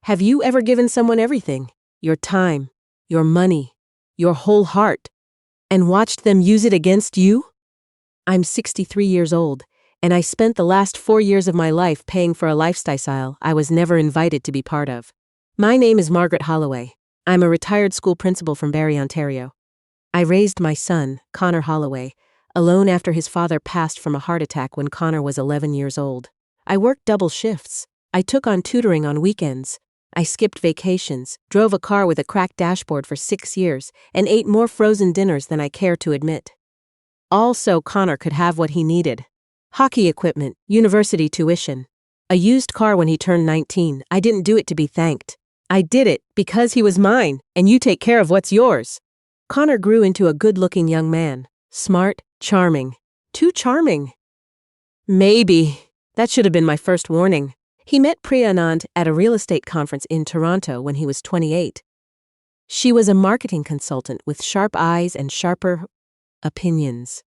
Have you ever given someone everything? Your time, your money, your whole heart, and watched them use it against you? I'm 63 years old, and I spent the last 4 years of my life paying for a lifestyle I was never invited to be part of. My name is Margaret Holloway. I'm a retired school principal from Barrie, Ontario. I raised my son, Connor Holloway, alone after his father passed from a heart attack when Connor was 11 years old. I worked double shifts. I took on tutoring on weekends. I skipped vacations, drove a car with a cracked dashboard for 6 years, and ate more frozen dinners than I care to admit. All so Connor could have what he needed. Hockey equipment, university tuition, a used car when he turned 19. I didn't do it to be thanked. I did it because he was mine, and you take care of what's yours. Connor grew into a good-looking young man. Smart, charming. Too charming. Maybe. That should have been my first warning. He met Priya Anand at a real estate conference in Toronto when he was 28. She was a marketing consultant with sharp eyes and sharper opinions.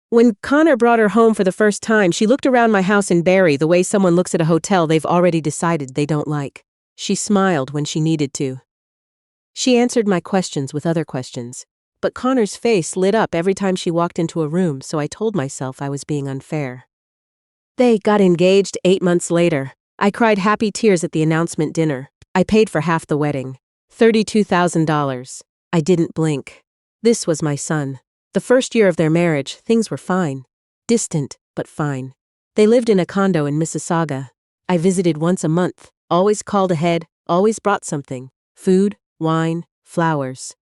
When Connor brought her home for the first time, she looked around my house in Barrie the way someone looks at a hotel they've already decided they don't like. She smiled when she needed to. She answered my questions with other questions, but Connor's face lit up every time she walked into a room, so I told myself I was being unfair. They got engaged 8 months later. I cried happy tears at the announcement dinner. I paid for half the wedding. $32,000. I didn't blink. This was my son. The first year of their marriage, things were fine. Distant, but fine. They lived in a condo in Mississauga. I visited once a month, always called ahead, always brought something. Food, wine, flowers.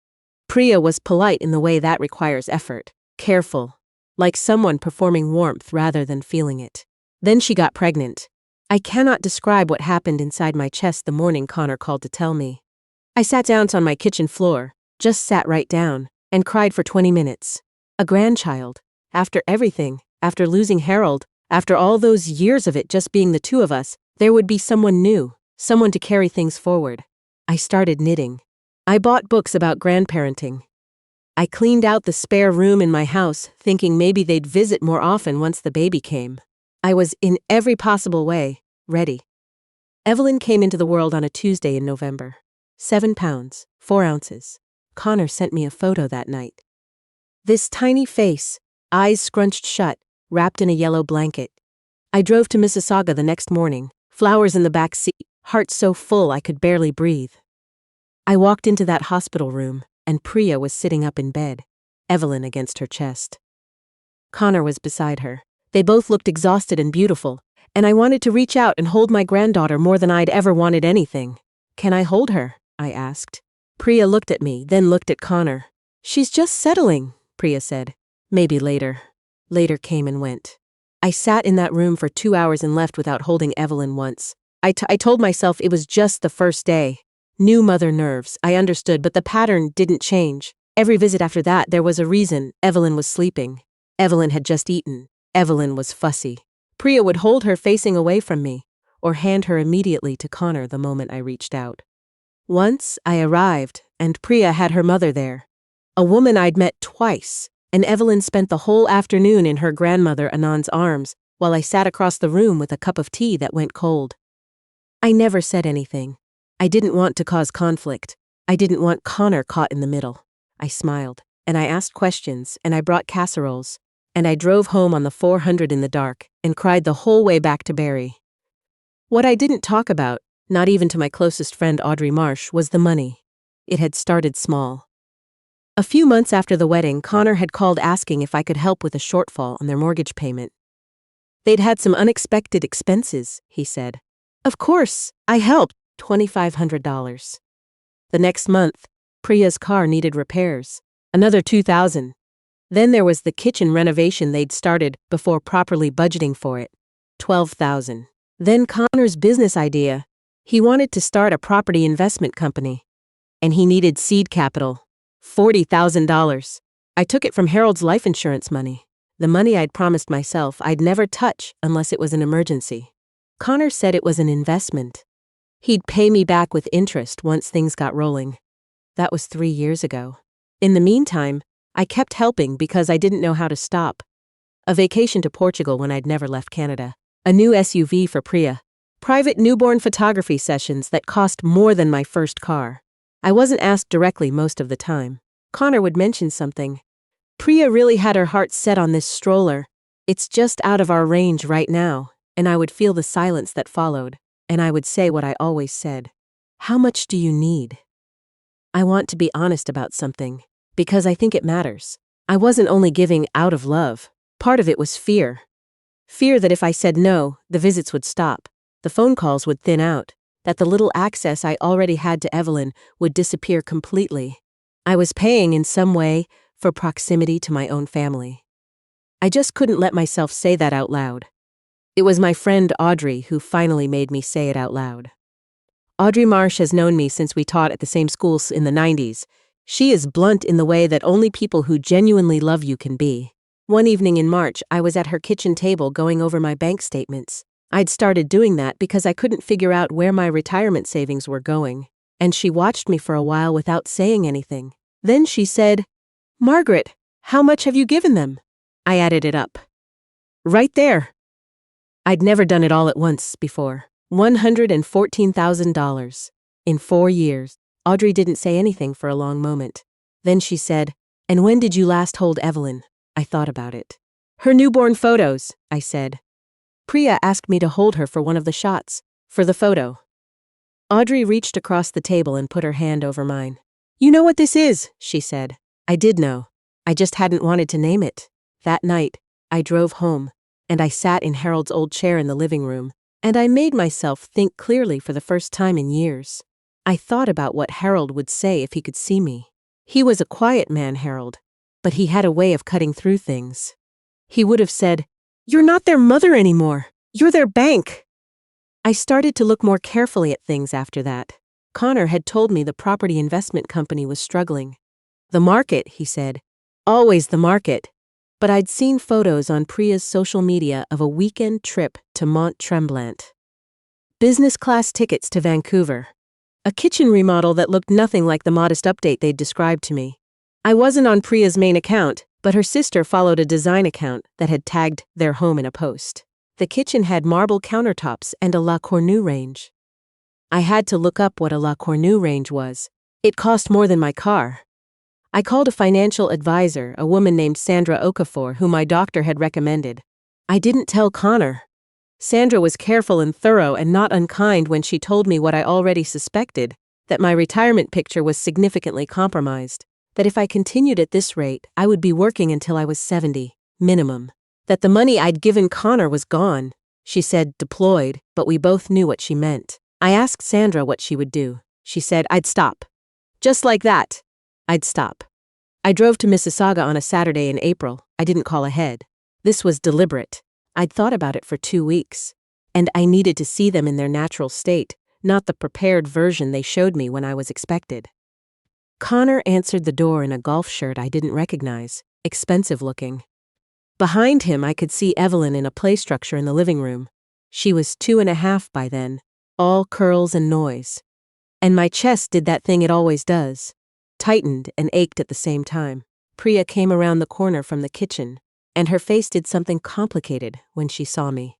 Priya was polite in the way that requires effort. Careful. Like someone performing warmth rather than feeling it. Then she got pregnant. I cannot describe what happened inside my chest the morning Connor called to tell me. I sat down on my kitchen floor, just sat right down, and cried for 20 minutes. A grandchild. After everything, after losing Harold, after all those years of it just being the two of us, there would be someone new, someone to carry things forward. I started knitting. I bought books about grandparenting. I cleaned out the spare room in my house, thinking maybe they'd visit more often once the baby came. I was, in every possible way, ready. Evelyn came into the world on a Tuesday in November. 7 pounds, 4 ounces. Connor sent me a photo that night. This tiny face, eyes scrunched shut, wrapped in a yellow blanket. I drove to Mississauga the next morning, flowers in the back seat, heart so full I could barely breathe. I walked into that hospital room, and Priya was sitting up in bed, Evelyn against her chest. Connor was beside her. They both looked exhausted and beautiful, and I wanted to reach out and hold my granddaughter more than I'd ever wanted anything. "Can I hold her?" I asked. Priya looked at me, then looked at Connor. "She's just settling," Priya said. "Maybe later." Later came and went. I sat in that room for 2 hours and left without holding Evelyn once. I told myself it was just the first day. New mother nerves, I understood, but the pattern didn't change. Every visit after that, there was a reason. Evelyn was sleeping. Evelyn had just eaten. Evelyn was fussy. Priya would hold her facing away from me, or hand her immediately to Connor the moment I reached out. Once I arrived, and Priya had her mother there. A woman I'd met twice, and Evelyn spent the whole afternoon in her grandmother Anand's arms, while I sat across the room with a cup of tea that went cold. I never said anything. I didn't want to cause conflict. I didn't want Connor caught in the middle. I smiled, and I asked questions, and I brought casseroles, and I drove home on the 400 in the dark, and cried the whole way back to Barrie. What I didn't talk about, not even to my closest friend Audrey Marsh, was the money. It had started small. A few months after the wedding, Connor had called asking if I could help with a shortfall on their mortgage payment. They'd had some unexpected expenses, he said. Of course, I helped. $2,500. The next month, Priya's car needed repairs. Another $2,000. Then there was the kitchen renovation they'd started before properly budgeting for it. $12,000. Then Connor's business idea. He wanted to start a property investment company. And he needed seed capital. $40,000. I took it from Harold's life insurance money. The money I'd promised myself I'd never touch unless it was an emergency. Connor said it was an investment. He'd pay me back with interest once things got rolling. That was 3 years ago. In the meantime, I kept helping because I didn't know how to stop. A vacation to Portugal when I'd never left Canada. A new SUV for Priya. Private newborn photography sessions that cost more than my first car. I wasn't asked directly most of the time. Connor would mention something. Priya really had her heart set on this stroller. It's just out of our range right now, and I would feel the silence that followed, and I would say what I always said. How much do you need? I want to be honest about something, because I think it matters. I wasn't only giving out of love. Part of it was fear. Fear that if I said no, the visits would stop, the phone calls would thin out, that the little access I already had to Evelyn would disappear completely. I was paying in some way for proximity to my own family. I just couldn't let myself say that out loud. It was my friend Audrey who finally made me say it out loud. Audrey Marsh has known me since we taught at the same schools in the 90s. She is blunt in the way that only people who genuinely love you can be. One evening in March, I was at her kitchen table going over my bank statements. I'd started doing that because I couldn't figure out where my retirement savings were going, and she watched me for a while without saying anything. Then she said, "Margaret, how much have you given them?" I added it up. Right there. I'd never done it all at once before. $114,000. In 4 years. Audrey didn't say anything for a long moment. Then she said, "And when did you last hold Evelyn?" I thought about it. "Her newborn photos," I said. Priya asked me to hold her for one of the shots, for the photo. Audrey reached across the table and put her hand over mine. "You know what this is," she said. I did know. I just hadn't wanted to name it. That night, I drove home, and I sat in Harold's old chair in the living room, and I made myself think clearly for the first time in years. I thought about what Harold would say if he could see me. He was a quiet man, Harold, but he had a way of cutting through things. He would have said, "You're not their mother anymore. You're their bank." I started to look more carefully at things after that. Connor had told me the property investment company was struggling. The market, he said. Always the market. But I'd seen photos on Priya's social media of a weekend trip to Mont Tremblant. Business class tickets to Vancouver. A kitchen remodel that looked nothing like the modest update they'd described to me. I wasn't on Priya's main account, but her sister followed a design account that had tagged their home in a post. The kitchen had marble countertops and a La Cornue range. I had to look up what a La Cornue range was. It cost more than my car. I called a financial advisor, a woman named Sandra Okafor, who my doctor had recommended. I didn't tell Connor. Sandra was careful and thorough and not unkind when she told me what I already suspected, that my retirement picture was significantly compromised, that if I continued at this rate, I would be working until I was 70, minimum, that the money I'd given Connor was gone. She said deployed, but we both knew what she meant. I asked Sandra what she would do. She said I'd stop. Just like that. I'd stop. I drove to Mississauga on a Saturday in April. I didn't call ahead. This was deliberate. I'd thought about it for 2 weeks, and I needed to see them in their natural state, not the prepared version they showed me when I was expected. Connor answered the door in a golf shirt I didn't recognize, expensive looking. Behind him, I could see Evelyn in a play structure in the living room. She was 2.5 by then, all curls and noise. And my chest did that thing it always does. Tightened and ached at the same time. Priya came around the corner from the kitchen, and her face did something complicated when she saw me.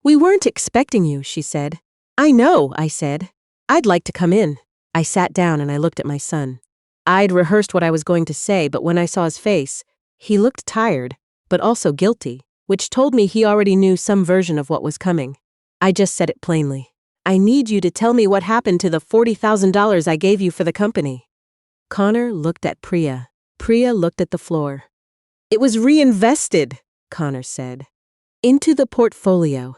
"We weren't expecting you," she said. "I know," I said. "I'd like to come in." I sat down and I looked at my son. I'd rehearsed what I was going to say, but when I saw his face, he looked tired, but also guilty, which told me he already knew some version of what was coming. I just said it plainly. "I need you to tell me what happened to the $40,000 I gave you for the company." Connor looked at Priya. Priya looked at the floor. "It was reinvested," Connor said. "Into the portfolio."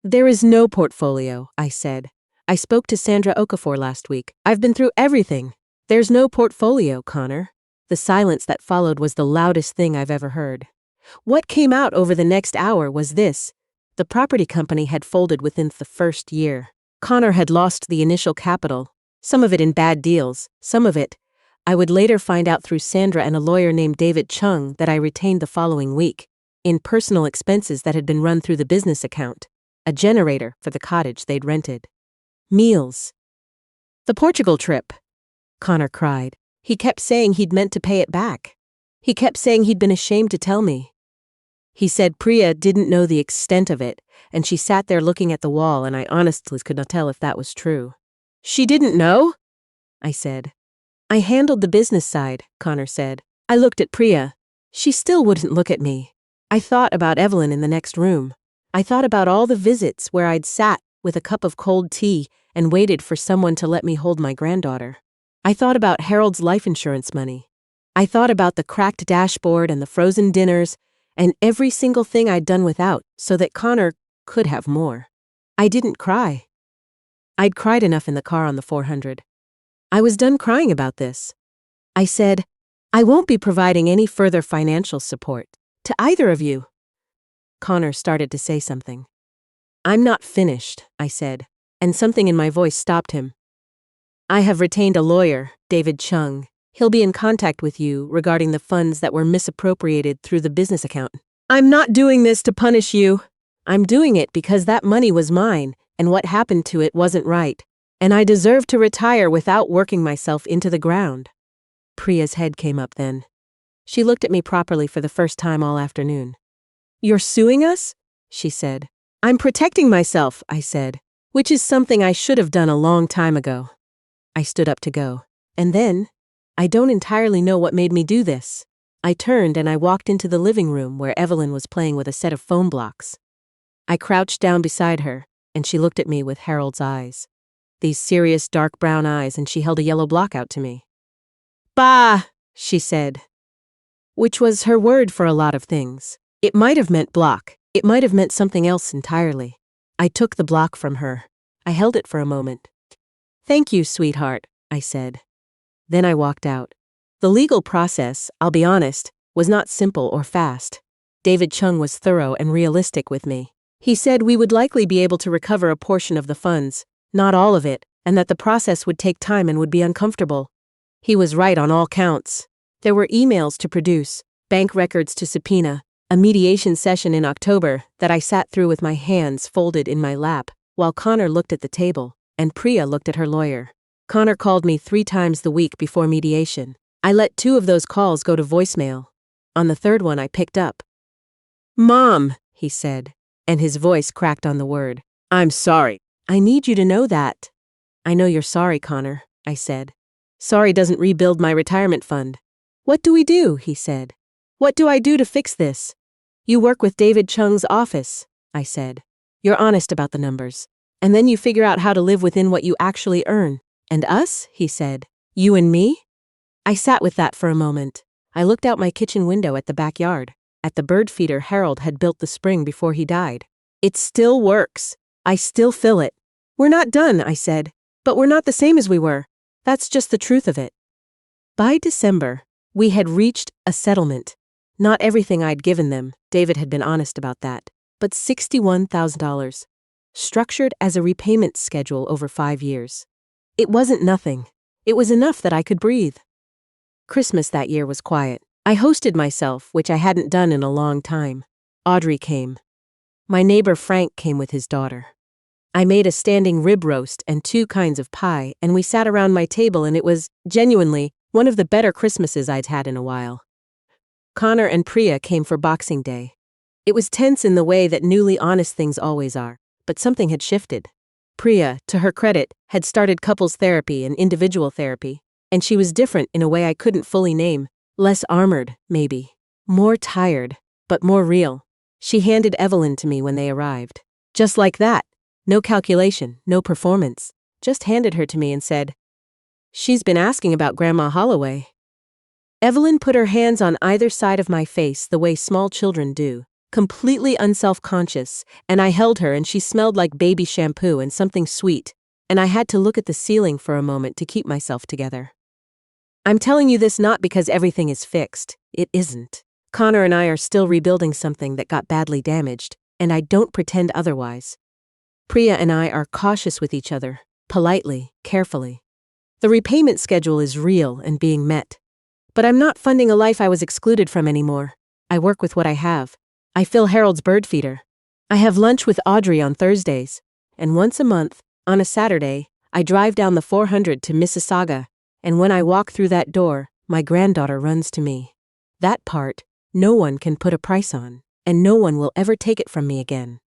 "There is no portfolio," I said. "I spoke to Sandra Okafor last week. I've been through everything. There's no portfolio, Connor." The silence that followed was the loudest thing I've ever heard. What came out over the next hour was this. The property company had folded within the first year. Connor had lost the initial capital, some of it in bad deals, some of it. I would later find out through Sandra and a lawyer named David Chung that I retained the following week, in personal expenses that had been run through the business account, a generator for the cottage they'd rented. Meals. "The Portugal trip," Connor cried. He kept saying he'd meant to pay it back. He kept saying he'd been ashamed to tell me. He said Priya didn't know the extent of it, and she sat there looking at the wall, and I honestly could not tell if that was true. She didn't know? I said. I handled the business side, Connor said. I looked at Priya. She still wouldn't look at me. I thought about Evelyn in the next room. I thought about all the visits where I'd sat with a cup of cold tea and waited for someone to let me hold my granddaughter. I thought about Harold's life insurance money. I thought about the cracked dashboard and the frozen dinners and every single thing I'd done without so that Connor could have more. I didn't cry. I'd cried enough in the car on the 400. I was done crying about this. I said, I won't be providing any further financial support to either of you. Connor started to say something. I'm not finished, I said, and something in my voice stopped him. I have retained a lawyer, David Chung. He'll be in contact with you regarding the funds that were misappropriated through the business account. I'm not doing this to punish you. I'm doing it because that money was mine, and what happened to it wasn't right, and I deserve to retire without working myself into the ground. Priya's head came up then. She looked at me properly for the first time all afternoon. You're suing us? She said. I'm protecting myself, I said, which is something I should have done a long time ago. I stood up to go. And then, I don't entirely know what made me do this. I turned and I walked into the living room where Evelyn was playing with a set of foam blocks. I crouched down beside her, and she looked at me with Harold's eyes. These serious dark brown eyes, and she held a yellow block out to me. Bah, she said, which was her word for a lot of things. It might have meant block. It might have meant something else entirely. I took the block from her. I held it for a moment. Thank you, sweetheart, I said. Then I walked out. The legal process, I'll be honest, was not simple or fast. David Chung was thorough and realistic with me. He said we would likely be able to recover a portion of the funds, not all of it, and that the process would take time and would be uncomfortable. He was right on all counts. There were emails to produce, bank records to subpoena, a mediation session in October that I sat through with my hands folded in my lap, while Connor looked at the table, and Priya looked at her lawyer. Connor called me 3 times the week before mediation. I let 2 of those calls go to voicemail. On the 3rd one, I picked up. Mom, he said, and his voice cracked on the word. I'm sorry. I need you to know that. I know you're sorry, Connor, I said. Sorry doesn't rebuild my retirement fund. What do we do? He said. What do I do to fix this? You work with David Chung's office, I said. You're honest about the numbers. And then you figure out how to live within what you actually earn. And us? He said. You and me? I sat with that for a moment. I looked out my kitchen window at the backyard, at the bird feeder Harold had built the spring before he died. It still works. I still fill it. We're not done, I said. But we're not the same as we were. That's just the truth of it. By December, we had reached a settlement. Not everything I'd given them, David had been honest about that, but $61,000, structured as a repayment schedule over 5 years. It wasn't nothing. It was enough that I could breathe. Christmas that year was quiet. I hosted myself, which I hadn't done in a long time. Audrey came. My neighbor Frank came with his daughter. I made a standing rib roast and 2 kinds of pie, and we sat around my table, and it was, genuinely, one of the better Christmases I'd had in a while. Connor and Priya came for Boxing Day. It was tense in the way that newly honest things always are, but something had shifted. Priya, to her credit, had started couples therapy and individual therapy, and she was different in a way I couldn't fully name. Less armored, maybe. More tired, but more real. She handed Evelyn to me when they arrived. Just like that. No calculation, no performance. Just handed her to me and said, She's been asking about Grandma Holloway. Evelyn put her hands on either side of my face the way small children do, completely unself-conscious, and I held her and she smelled like baby shampoo and something sweet, and I had to look at the ceiling for a moment to keep myself together. I'm telling you this not because everything is fixed. It isn't. Connor and I are still rebuilding something that got badly damaged, and I don't pretend otherwise. Priya and I are cautious with each other, politely, carefully. The repayment schedule is real and being met. But I'm not funding a life I was excluded from anymore. I work with what I have. I fill Harold's bird feeder. I have lunch with Audrey on Thursdays. And once a month, on a Saturday, I drive down the 400 to Mississauga, and when I walk through that door, my granddaughter runs to me. That part, no one can put a price on, and no one will ever take it from me again.